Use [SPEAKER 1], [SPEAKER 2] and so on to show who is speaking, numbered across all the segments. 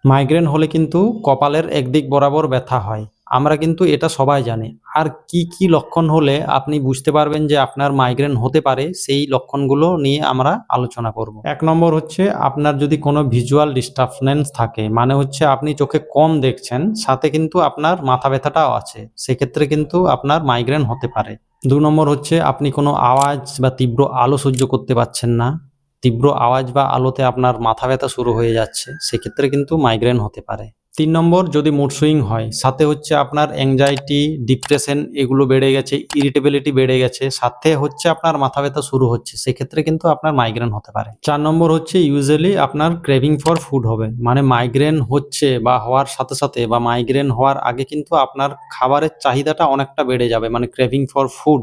[SPEAKER 1] Migraine হলে কিন্তু কপালের একদিক বরাবর ব্যথা হয়। আমরা কিন্তু এটা সবাই জানি। আর কি লক্ষণ হলে আপনি বুঝতে পারবেন যে আপনার মাইগ্রেন হতে পারে, সেই লক্ষণগুলো নিয়ে আমরা আলোচনা করব। ১ নম্বর হচ্ছে আপনার যদি কোনো ভিজুয়াল ডিস্টার্বেন্স থাকে, মানে হচ্ছে আপনি চোখে কম দেখছেন, সাথে কিন্তু আপনার মাথা ব্যথাটাও আছে। সেক্ষেত্রে কিন্তু আপনার মাইগ্রেন হতে পারে। ২ নম্বর হচ্ছে আপনি কোনো আওয়াজ বা তীব্র আলো সহ্য করতে পারছেন না। তীব্র আওয়াজ বা আলোতে আপনার মাথা ব্যথা শুরু হয়ে যাচ্ছে, সেক্ষেত্রে কিন্তু মাইগ্রেন হতে পারে। ৩ নম্বর যদি মুড সুইং হয়, সাথে হচ্ছে আপনার অ্যাংজাইটি, ডিপ্রেশন এগুলো বেড়ে গেছে, ইরিটেবিলিটি বেড়ে গেছে, সাথে হচ্ছে আপনার মাথা ব্যথা শুরু হচ্ছে, সেক্ষেত্রে কিন্তু আপনার মাইগ্রেন হতে পারে। ৪ নম্বর হচ্ছে ইউজুয়ালি আপনার ক্রেভিং ফর ফুড হবে। মানে মাইগ্রেন হচ্ছে বা হওয়ার সাথে, সাথে বা মাইগ্রেন হওয়ার আগে কিন্তু আপনার খাবারের চাহিদাটা অনেকটা বেড়ে যাবে। মানে ক্রেভিং ফর ফুড,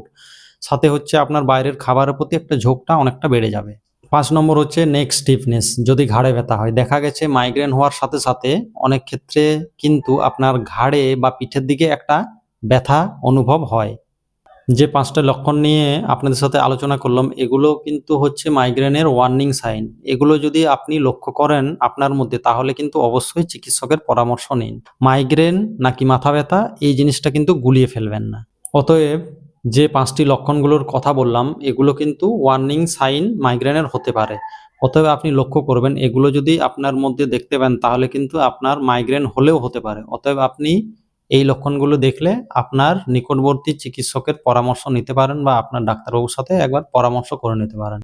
[SPEAKER 1] সাথে হচ্ছে আপনার বাইরের খাবারের প্রতি একটা ঝোঁকটা অনেকটা বেড়ে যাবে। ৫ নম্বর হচ্ছে নেক স্টিফনেস, যদি ঘাড়ে ব্যথা হয়। দেখা গেছে মাইগ্রেন হওয়ার সাথে, সাথে অনেক ক্ষেত্রে কিন্তু আপনার ঘাড়ে বা পিঠের দিকে একটা ব্যথা অনুভব হয়। যে ৫ টা লক্ষণ নিয়ে আপনাদের সাথে আলোচনা করলাম, এগুলো কিন্তু হচ্ছে মাইগ্রেনের ওয়ার্নিং সাইন। এগুলো যদি আপনি লক্ষ্য করেন আপনার মধ্যে, তাহলে কিন্তু অবশ্যই চিকিৎসকের পরামর্শ নিন। মাইগ্রেন নাকি মাথা ব্যথা, এই জিনিসটা কিন্তু গুলিয়ে ফেলবেন না। অতএব যে ৫ টি লক্ষণগুলোর কথা বললাম, এগুলো কিন্তু ওয়ার্নিং সাইন মাইগ্রেনের হতে পারে। অতএব আপনি লক্ষ্য করবেন, এগুলো যদি আপনার মধ্যে দেখতে পান, তাহলে কিন্তু আপনার মাইগ্রেন হলেও হতে পারে। অতএব আপনি এই লক্ষণগুলো দেখলে আপনার নিকটবর্তী চিকিৎসকের পরামর্শ নিতে পারেন বা আপনার ডাক্তারবাবুর সাথে একবার পরামর্শ করে নিতে পারেন।